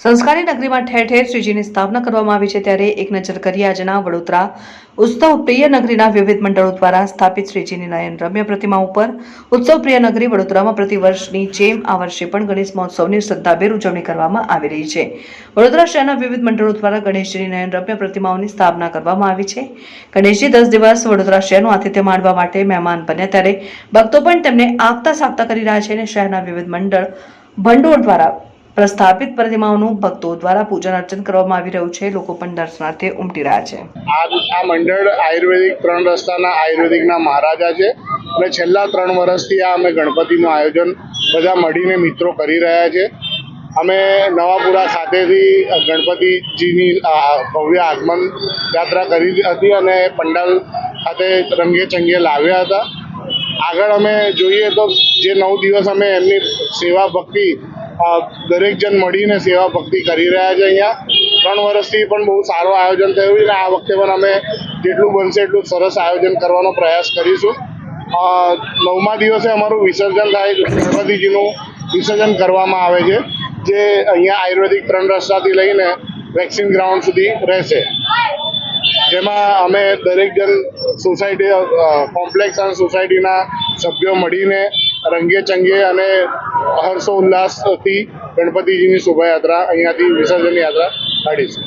સંસ્કારી નગરીમાં ઠેર ઠેર શ્રીજીની સ્થાપના કરવામાં આવી છે, ત્યારે એક નજર કરીએ આજના વડોદરા ઉત્સવ પ્રિય નગરીના વિવિધ મંડળો દ્વારા સ્થાપિત શ્રીજીની નયન રમ્ય પ્રતિમા ઉપર. ઉત્સવ પ્રિય નગરી વડોદરામાં પ્રતિવર્ષની જેમ આ વર્ષે પણ ગણેશ મહોત્સવની શ્રદ્ધાભેર ઉજવણી કરવામાં આવી રહી છે. વડોદરા શહેરના વિવિધ મંડળો દ્વારા ગણેશજીની નયન રમ્ય પ્રતિમાઓની સ્થાપના કરવામાં આવી છે. ગણેશજી 10 દિવસ વડોદરા શહેરનું આતિથ્ય માણવા માટે મહેમાન બન્યા, ત્યારે ભક્તો પણ તેમને આગતા સાગતા કરી રહ્યા છે અને શહેરના વિવિધ ભંડોળ દ્વારા પ્રસ્થાપિત પ્રતિમાઓનું ભક્તો દ્વારા પૂજન અર્ચન કરવામાં આવી રહ્યું છે. લોકો પણ દર્શનાર્થે ઉમટી રહ્યા છે. આ મંડળ આયુર્વેદિક 3 રસ્તાના આયુર્વેદિકના મહારાજા છે અને છેલ્લા 3 વર્ષથી આ અમે ગણપતિનું આયોજન બધા મળીને મિત્રો કરી રહ્યા છે. અમે નવાપુરા ખાતેથી ગણપતિજીની ભવ્ય આગમન યાત્રા કરી હતી અને પંડાલ ખાતે રંગે ચંગે લાવ્યા હતા. આગળ અમે જોઈએ તો જે 9 દિવસ અમે એમની સેવા ભક્તિ દરેક જણ મળીને સેવા ભક્તિ કરી રહ્યા છે. અહીંયા 3 વર્ષથી પણ બહુ સારું આયોજન થયું છે અને આ વખતે પણ અમે જેટલું બનશે એટલું સરસ આયોજન કરવાનો પ્રયાસ કરીશું. 9મા દિવસે અમારું વિસર્જન થાય, ગણપતિજીનું વિસર્જન કરવામાં આવે છે, જે અહીંયા આયુર્વેદિક 3 રસ્તાથી લઈને વેક્સિન ગ્રાઉન્ડ સુધી રહેશે, જેમાં અમે દરેક જણ સોસાયટી કોમ્પ્લેક્સ અને સોસાયટીના સભ્યો મળીને રંગે ચંગે અને હર્ષોલ્લાસથી ગણપતિજીની શોભાયાત્રા અહીંયાથી વિસર્જન યાત્રા કાઢીશું.